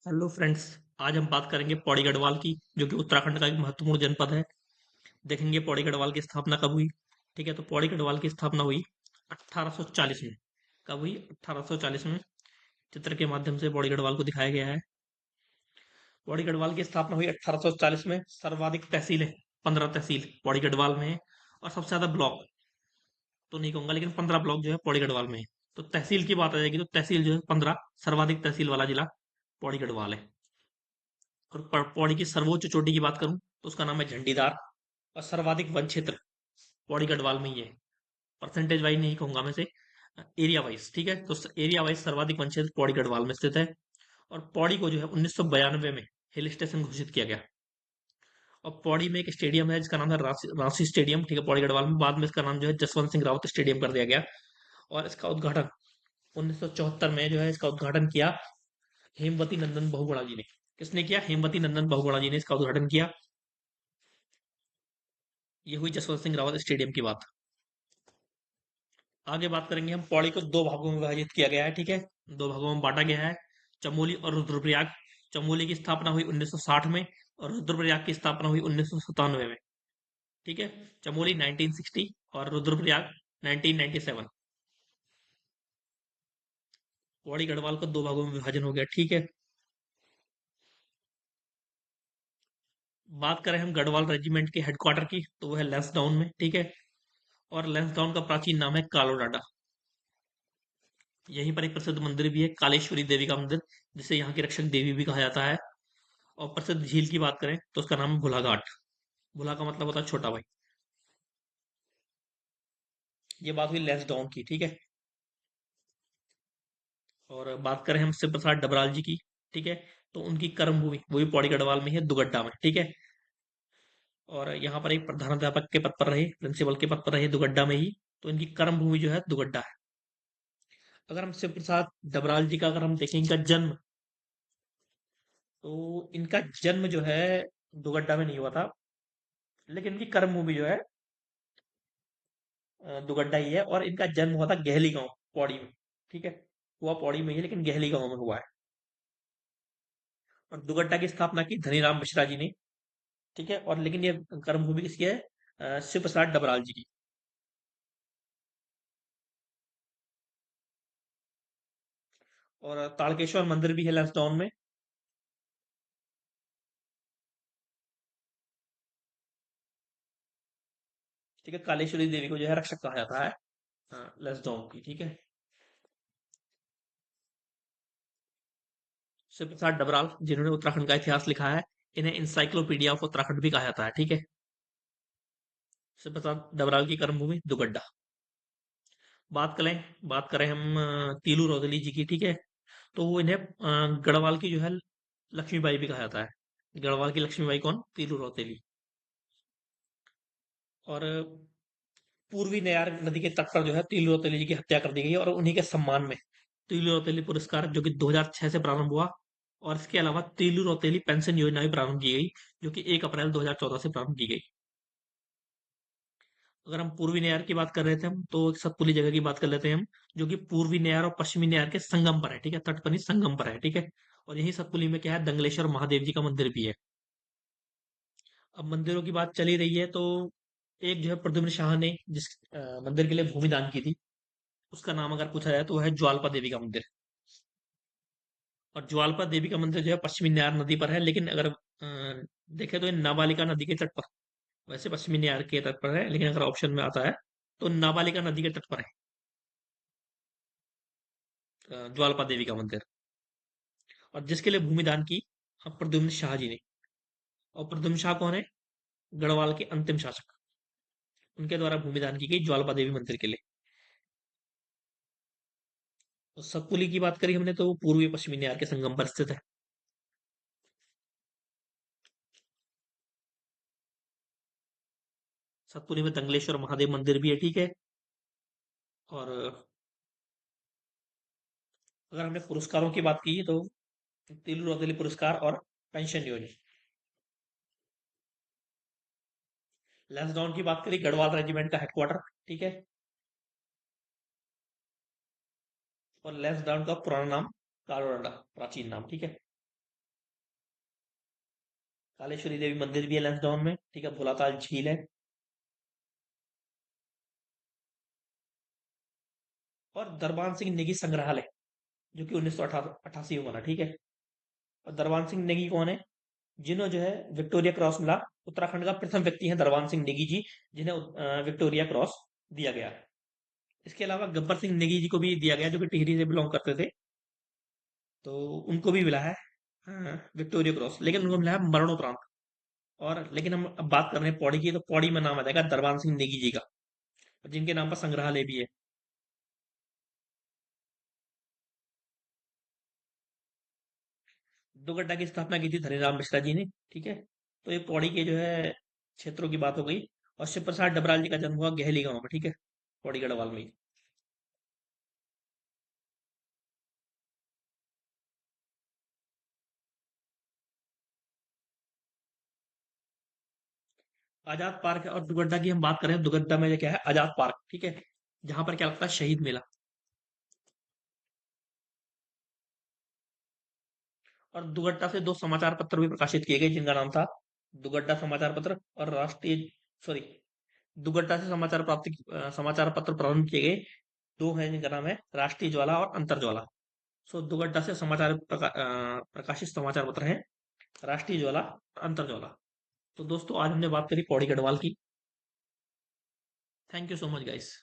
Hello friends. आज हम बात करेंगे पौड़ी गढ़वाल की, जो कि उत्तराखंड का एक महत्वपूर्ण जनपद है। देखेंगे पौड़ी गढ़वाल की स्थापना कब हुई। ठीक है, तो पौड़ी गढ़वाल की स्थापना हुई 1840 में। कब हुई? 1840 में। चित्र के माध्यम से पौड़ी गढ़वाल को दिखाया गया है। पौड़ी गढ़वाल की स्थापना हुई 1840 में। सर्वाधिक तहसीलें, 15 तहसील पौड़ी गढ़वाल में है। और सबसे ज्यादा ब्लॉक तो नहीं कहूंगा, लेकिन 15 ब्लॉक जो है पौड़ी गढ़वाल में है। तो तहसील की बात आ जाएगी तो तहसील जो है 15, सर्वाधिक तहसील वाला जिला पौड़ी गढ़वाल है। और पौड़ी की सर्वोच्च चोटी की बात करूं तो उसका नाम है झंडीदार। और सर्वाधिक वन क्षेत्र पौड़ी गढ़वाल में ही है। परसेंटेज वाइज नहीं कहूंगा मैं से, एरिया वाइज। ठीक है, तो एरिया वाइज सर्वाधिक वन क्षेत्र पौड़ी गढ़वाल में स्थित है। और पौड़ी को जो है 1992 में हिल स्टेशन घोषित किया गया। और पौड़ी में एक स्टेडियम है जिसका नाम है रांसी स्टेडियम। ठीक है, पौड़ी गढ़वाल में। बाद में इसका नाम जो है जसवंत सिंह रावत स्टेडियम कर दिया गया। और इसका उद्घाटन 1974 में जो है इसका उद्घाटन किया हेमवती नंदन बहुगुणा जी ने। किसने किया? हेमवती नंदन बहुगुणा जी ने इसका उद्घाटन किया। ये हुई जसवंत सिंह रावत स्टेडियम की बात। आगे बात करेंगे हम। पौड़ी को दो भागों में विभाजित किया गया है। ठीक है, दो भागों में बांटा गया है, चमोली और रुद्रप्रयाग। चमोली की स्थापना हुई 1960 में और रुद्रप्रयाग की स्थापना हुई 1997 में। ठीक है, चमोली 1960 और रुद्रप्रयाग 1997। पौड़ी गढ़वाल को दो भागों में विभाजन हो गया। ठीक है, बात करें हम गढ़वाल रेजिमेंट के हेडक्वार्टर की तो वो है लैंसडाउन में। ठीक है, और लैंसडाउन का प्राचीन नाम है कालोडाडा। यहीं पर एक प्रसिद्ध मंदिर भी है, कालेश्वरी देवी का मंदिर, जिसे यहाँ की रक्षक देवी भी कहा जाता है। और प्रसिद्ध झील की बात करें तो उसका नाम है भुलाघाट। भुला का मतलब होता है छोटा भाई। ये बात हुई लैंसडाउन की। ठीक है, और बात करें हम शिव प्रसाद डबराल जी की। ठीक है, तो उनकी कर्म भूमि वो भी पौड़ी गढ़वाल में है, दुगड्डा में। ठीक है, और यहाँ पर एक प्रधानाध्यापक के पद पर रहे, प्रिंसिपल के पद पर रहे दुगड्डा में ही। तो इनकी कर्म भूमि जो है दुगड्डा है। अगर हम शिव प्रसाद डबराल जी का अगर हम देखें इनका जन्म, तो इनका जन्म जो है दुगड्डा में नहीं हुआ था, लेकिन इनकी कर्म भूमि जो है दुगड्डा ही है। और इनका जन्म हुआ था गहली गांव, पौड़ी में। ठीक है, हुआ पौड़ी में ही है, लेकिन गहली गांव में हुआ है। और दुगड्डा की स्थापना की धनीराम मिश्रा जी ने। ठीक है, और लेकिन ये कर्म भूमि किसकी है? शिव प्रसाद डबराल जी की। और ताड़केश्वर मंदिर भी है लैंसडाउन में। ठीक है, कालेश्वरी देवी को जो है रक्षक कहा जाता है लैंसडाउन की। ठीक है, शिव प्रसाद डबराल जिन्होंने उत्तराखंड का इतिहास लिखा है, इन्हें इंसाइक्लोपीडिया ऑफ उत्तराखंड भी कहा जाता है। ठीक है, शिव प्रसाद डबराल की कर्मभूमि दुगड्डा। बात करें हम तीलू रौदली जी की। ठीक है, तो वो इन्हें गढ़वाल की जो है लक्ष्मीबाई भी कहा जाता है। गढ़वाल की लक्ष्मीबाई कौन? तीलू रौतेली। और पूर्वी नयार नदी के तट पर जो है तीलू रौतेली जी की हत्या कर दी गई और उन्हीं के सम्मान में तीलू रौतेली पुरस्कार जो कि 2006 से प्रारंभ हुआ। और इसके अलावा तीलू रौतेली पेंशन योजना भी प्रारंभ की गई, जो कि 1 अप्रैल 2014 से प्रारंभ की गई। अगर हम पूर्वी नयार की बात कर रहे थे हम, तो एक सतपुली जगह की बात कर लेते हैं हम, जो कि पूर्वी नयार और पश्चिमी नयार के संगम पर है। ठीक है, तट पर नहीं, संगम पर है। ठीक है, और यही सतपुली में क्या है, दंगलेश्वर महादेव जी का मंदिर भी है। अब मंदिरों की बात चली रही है, तो एक जो है प्रद्युम्न शाह ने जिस मंदिर के लिए भूमि दान की थी, उसका नाम अगर पूछा जाए तो वह है ज्वालपा देवी का मंदिर। और ज्वालपा देवी का मंदिर जो है पश्चिमी नयार नदी पर है, लेकिन अगर देखें तो ये नाबालिका नदी के तट पर, वैसे पश्चिमी नयार के तट पर है, लेकिन अगर ऑप्शन में आता है तो नाबालिका नदी के तट पर है ज्वालपा देवी का मंदिर। और जिसके लिए भूमि दान की प्रद्युम्न शाह जी ने। और प्रद्युम्न शाह कौन है? गढ़वाल के अंतिम शासक। उनके द्वारा भूमि दान की गई ज्वालपा देवी मंदिर के लिए। तो सतपुली की बात करी हमने, तो वो पूर्वी पश्चिमी नयार के संगम पर स्थित है। सतपुली में दंगलेश्वर महादेव मंदिर भी है। ठीक है, और अगर हमने पुरस्कारों की बात की तो तिलू रौतेली पुरस्कार और पेंशन योजना। लैंसडाउन की बात करी, गढ़वाल रेजिमेंट का हेडक्वार्टर। ठीक है, और लैंसडाउन का पुराना नाम कालोराडा, प्राचीन नाम। ठीक है, कालेश्वरी देवी मंदिर भी है लैंसडाउन में, ठीक है, भोलाताल झील है, और दरबान सिंह नेगी संग्रहालय, जो कि 1988 में बना, ठीक है। और दरबान सिंह नेगी कौन है? जिन्हों जो है विक्टोरिया क्रॉस मिला, उत्तराखंड का प्रथम व्यक्ति है दरबान सिंह नेगी जी, जिन्हें विक्टोरिया क्रॉस दिया गया। इसके अलावा गब्बर सिंह नेगी जी को भी दिया गया, जो कि टिहरी से बिलोंग करते थे, तो उनको भी मिला है विक्टोरिया क्रॉस, लेकिन उनको मिला है मरणोपरांत। और लेकिन हम अब बात कर रहे हैं पौड़ी की, तो पौड़ी में नाम आ जाएगा दरबान सिंह नेगी जी का, जिनके नाम पर संग्रहालय भी है। दुगड्डा की स्थापना की थी धनीराम मिश्रा जी ने, ठीक है। तो ये पौड़ी के जो है क्षेत्रों की बात हो गई। और शिव प्रसाद डबराल जी का जन्म हुआ गहली गांव में, ठीक है, पौड़ी गढ़वाल में ही। आजाद पार्क है, और दुगड्डा की हम बात करें, दुगड्डा में ये क्या है, आजाद पार्क, ठीक है, जहां पर क्या लगता है, शहीद मेला। और दुगड्डा से दो समाचार पत्र भी प्रकाशित किए गए, जिनका नाम था दुगड्डा समाचार पत्र और राष्ट्रीय, सॉरी, दुगड्डा से समाचार पत्र प्रारंभ किए गए, दो हैं जिनका नाम है राष्ट्रीय ज्वाला और अंतर ज्वाला। सो दुगड्डा से प्रकाशित समाचार पत्र हैं राष्ट्रीय ज्वाला, अंतर ज्वाला। तो दोस्तों, आज हमने बात करी पौड़ी गढ़वाल की। Thank you so much guys.